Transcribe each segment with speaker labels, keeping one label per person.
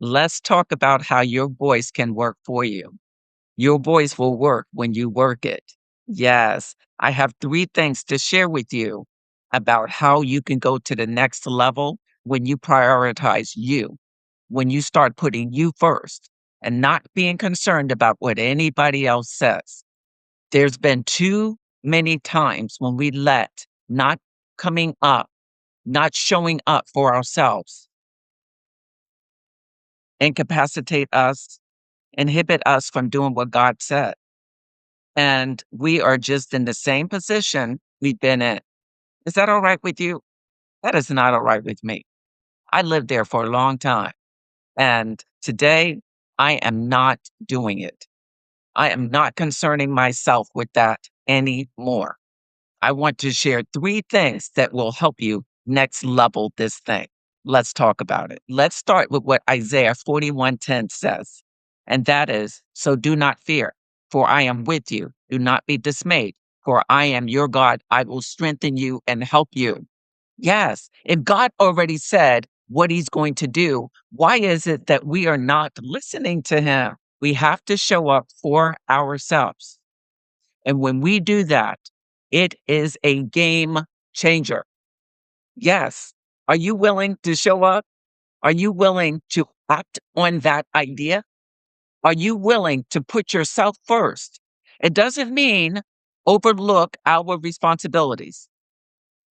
Speaker 1: Let's talk about how your voice can work for you. Your voice will work when you work it. Yes, I have three things to share with you about how you can go to the next level when you prioritize you, when you start putting you first and not being concerned about what anybody else says. There's been too many times when we let not coming up, not showing up for ourselves, incapacitate us, inhibit us from doing what God said. And we are just in the same position we've been in. Is that all right with you? That is not all right with me. I lived there for a long time. And today I am not doing it. I am not concerning myself with that anymore. I want to share three things that will help you next level this thing. Let's talk about it. Let's start with what Isaiah 41:10 says. And that is, so do not fear, for I am with you. Do not be dismayed, for I am your God. I will strengthen you and help you. Yes, if God already said what he's going to do, why is it that we are not listening to him? We have to show up for ourselves. And when we do that, it is a game changer. Yes. Are you willing to show up? Are you willing to act on that idea? Are you willing to put yourself first? It doesn't mean overlook our responsibilities,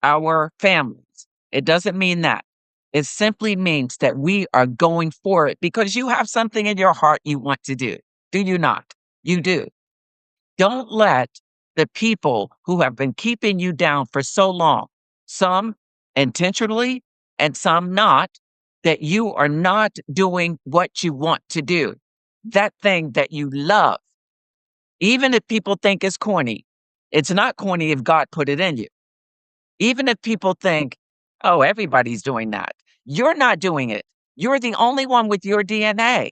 Speaker 1: our families. It doesn't mean that. It simply means that we are going for it because you have something in your heart you want to do. Do you not? You do. Don't let the people who have been keeping you down for so long, some intentionally and some not, that you are not doing what you want to do, that thing that you love. Even if people think it's corny, it's not corny if God put it in you. Even if people think, oh, everybody's doing that, you're not doing it. You're the only one with your DNA.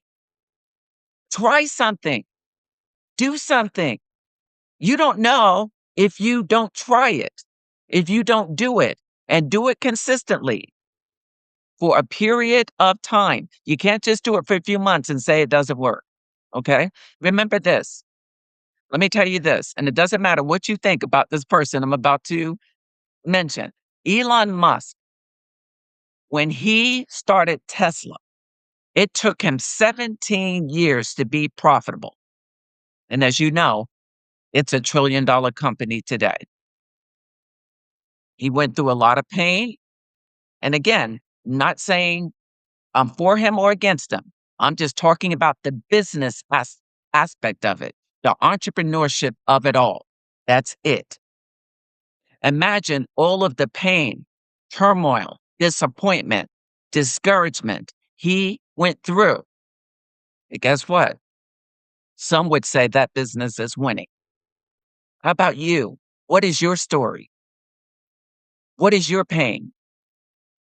Speaker 1: Try something, do something. You don't know if you don't try it, if you don't do it and do it consistently for a period of time. You can't just do it for a few months and say it doesn't work. Okay. Remember this. Let me tell you this, and it doesn't matter what you think about this person I'm about to mention. Elon Musk, when he started Tesla, it took him 17 years to be profitable. And as you know, it's $1 trillion company today. He went through a lot of pain. And again, not saying I'm for him or against him. I'm just talking about the business aspect of it, the entrepreneurship of it all. That's it. Imagine all of the pain, turmoil, disappointment, discouragement he went through. And guess what? Some would say that business is winning. How about you? What is your story? What is your pain?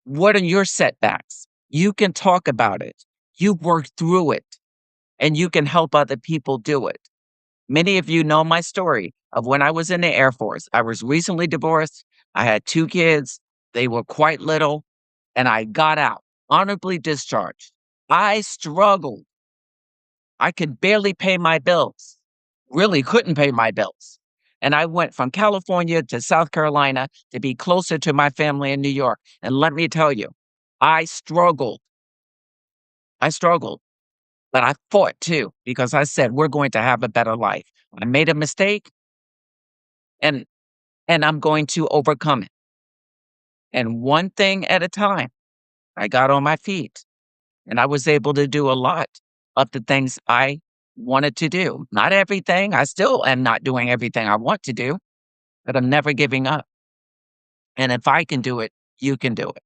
Speaker 1: What are your setbacks? You can talk about it. You've worked through it and you can help other people do it. Many of you know my story of when I was in the Air Force. I was recently divorced. I had two kids. They were quite little and I got out, honorably discharged. I struggled. I could barely pay my bills, really couldn't pay my bills. And I went from California to South Carolina to be closer to my family in New York. And let me tell you, I struggled. I struggled, but I fought too because I said, we're going to have a better life. I made a mistake and I'm going to overcome it. And one thing at a time, I got on my feet and I was able to do a lot of the things I wanted to do. Not everything. I still am not doing everything I want to do, but I'm never giving up. And if I can do it, you can do it.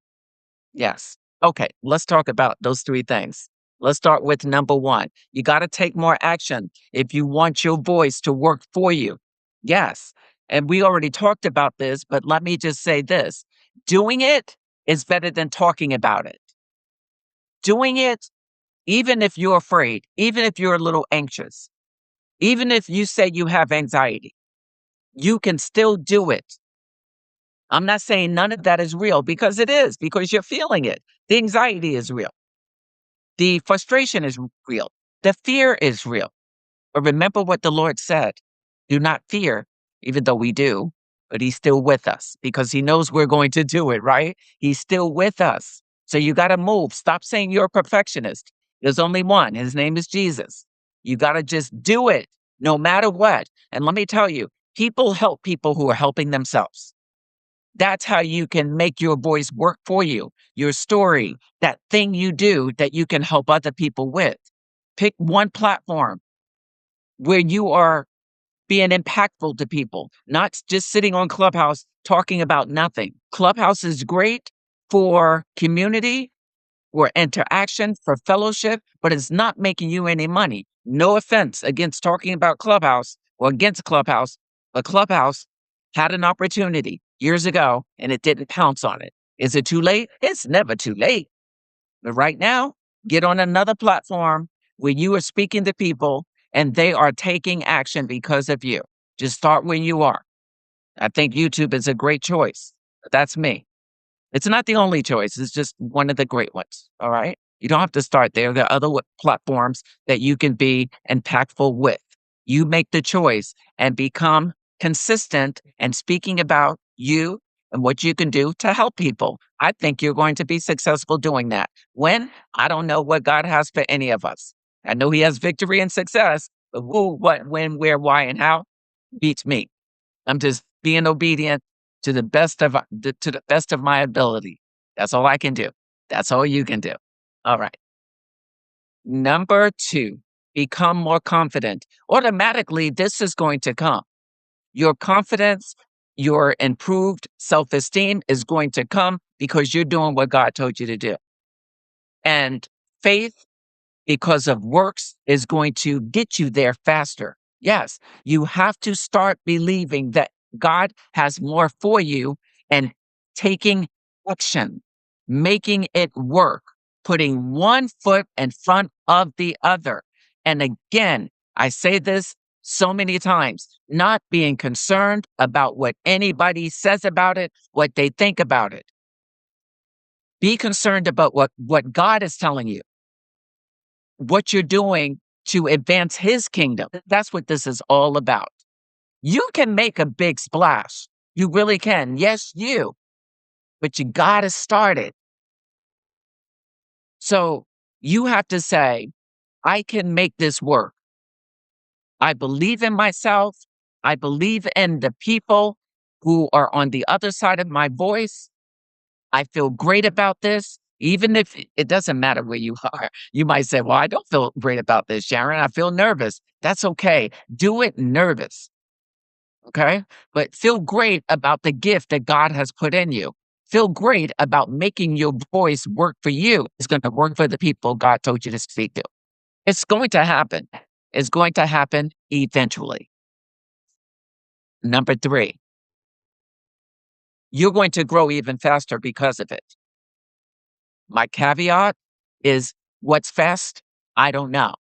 Speaker 1: Yes. Okay, let's talk about those three things. Let's start with number one. You got to take more action if you want your voice to work for you. Yes. And we already talked about this, but let me just say this. Doing it is better than talking about it. Doing it, even if you're afraid, even if you're a little anxious, even if you say you have anxiety, you can still do it. I'm not saying none of that is real because it is, because you're feeling it. The anxiety is real. The frustration is real. The fear is real. But remember what the Lord said. Do not fear, even though we do, but he's still with us because he knows we're going to do it, right? He's still with us. So you got to move. Stop saying you're a perfectionist. There's only one. His name is Jesus. You got to just do it no matter what. And let me tell you, people help people who are helping themselves. That's how you can make your voice work for you, your story, that thing you do that you can help other people with. Pick one platform where you are being impactful to people, not just sitting on Clubhouse talking about nothing. Clubhouse is great for community, for interaction, for fellowship, but it's not making you any money. No offense against talking about Clubhouse or against Clubhouse, but Clubhouse had an opportunity years ago and it didn't pounce on it. Is it too late? It's never too late. But right now, get on another platform where you are speaking to people and they are taking action because of you. Just start where you are. I think YouTube is a great choice. That's me. It's not the only choice. It's just one of the great ones. All right. You don't have to start there. There are other platforms that you can be impactful with. You make the choice and become consistent and speaking about you and what you can do to help people. I think you're going to be successful doing that. When? I don't know what God has for any of us. I know he has victory and success, but who, what, when, where, why, and how beats me. I'm just being obedient to the best of my ability. That's all I can do. That's all you can do. All right. Number 2, become more confident. Automatically, this is going to come. Your confidence, your improved self-esteem is going to come because you're doing what God told you to do. And faith, because of works, is going to get you there faster. Yes, you have to start believing that God has more for you and taking action, making it work, putting one foot in front of the other. And again, I say this so many times, not being concerned about what anybody says about it, what they think about it. Be concerned about what God is telling you, what you're doing to advance his kingdom. That's what this is all about. You can make a big splash. You really can. Yes, you. But you got to start it. So you have to say, I can make this work. I believe in myself. I believe in the people who are on the other side of my voice. I feel great about this. Even if it doesn't matter where you are, you might say, well, I don't feel great about this, Sharon. I feel nervous. That's okay. Do it nervous. Okay. But feel great about the gift that God has put in you. Feel great about making your voice work for you. It's going to work for the people God told you to speak to. It's going to happen. It's going to happen eventually. Number 3, you're going to grow even faster because of it. My caveat is what's fast? I don't know.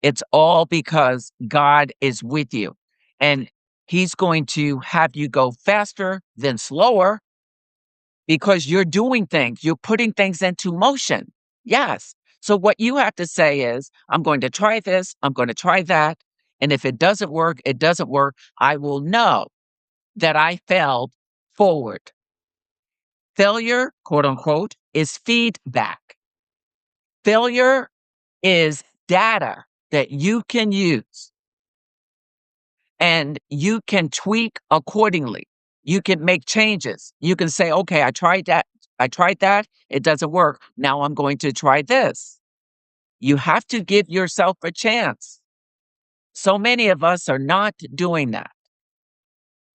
Speaker 1: It's all because God is with you and he's going to have you go faster than slower because you're doing things, you're putting things into motion. Yes. So what you have to say is, I'm going to try this, I'm going to try that. And if it doesn't work, it doesn't work. I will know that I failed forward. Failure, quote unquote, is feedback. Failure is data that you can use and you can tweak accordingly. You can make changes. You can say, okay, I tried that. I tried that. It doesn't work. Now I'm going to try this. You have to give yourself a chance. So many of us are not doing that.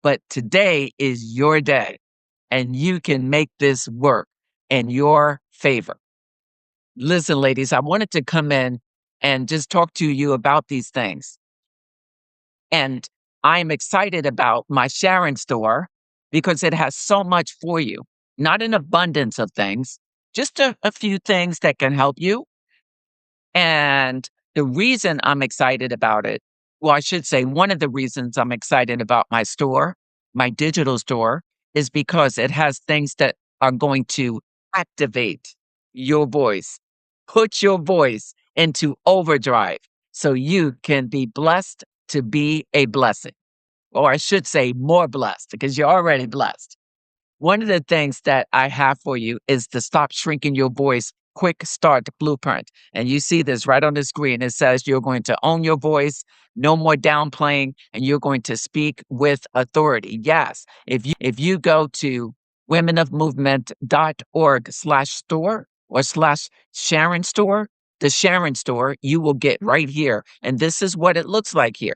Speaker 1: But today is your day and you can make this work in your favor. Listen, ladies, I wanted to come in and just talk to you about these things. And I'm excited about my Sharon store because it has so much for you, not an abundance of things, just a few things that can help you. And the reason I'm excited about it, well, I should say one of the reasons I'm excited about my store, my digital store, is because it has things that are going to activate your voice, Put your voice into overdrive so you can be blessed to be a blessing. Or I should say, more blessed because you're already blessed. One of the things that I have for you is the Stop Shrinking Your Voice Quick Start Blueprint. And you see this right on the screen. It says you're going to own your voice, no more downplaying, and you're going to speak with authority. Yes, if you go to womenofmovement.org/store or slash Sharon store, the Sharon store, you will get right here. And this is what it looks like here.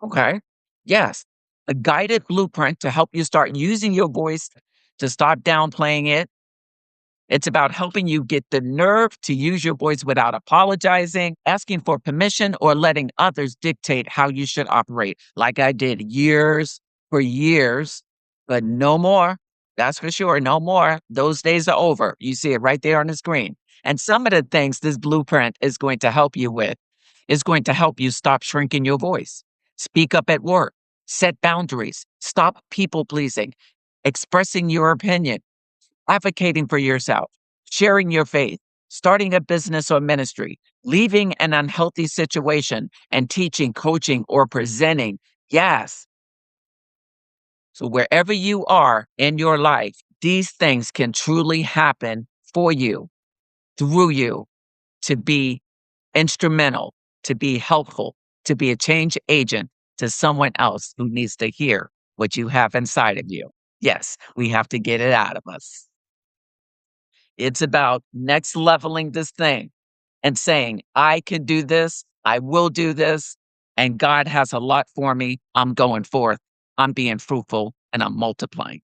Speaker 1: Okay. Yes. A guided blueprint to help you start using your voice to stop downplaying it. It's about helping you get the nerve to use your voice without apologizing, asking for permission, or letting others dictate how you should operate, like I did for years, but no more. That's for sure. No more. Those days are over. You see it right there on the screen. And some of the things this blueprint is going to help you with is going to help you stop shrinking your voice, speak up at work, set boundaries, stop people pleasing, expressing your opinion, advocating for yourself, sharing your faith, starting a business or ministry, leaving an unhealthy situation, and teaching, coaching, or presenting. Yes. So, wherever you are in your life, these things can truly happen for you, through you, to be instrumental, to be helpful, to be a change agent to someone else who needs to hear what you have inside of you. Yes, we have to get it out of us. It's about next leveling this thing and saying, I can do this, I will do this, and God has a lot for me. I'm going forth, I'm being fruitful, and I'm multiplying.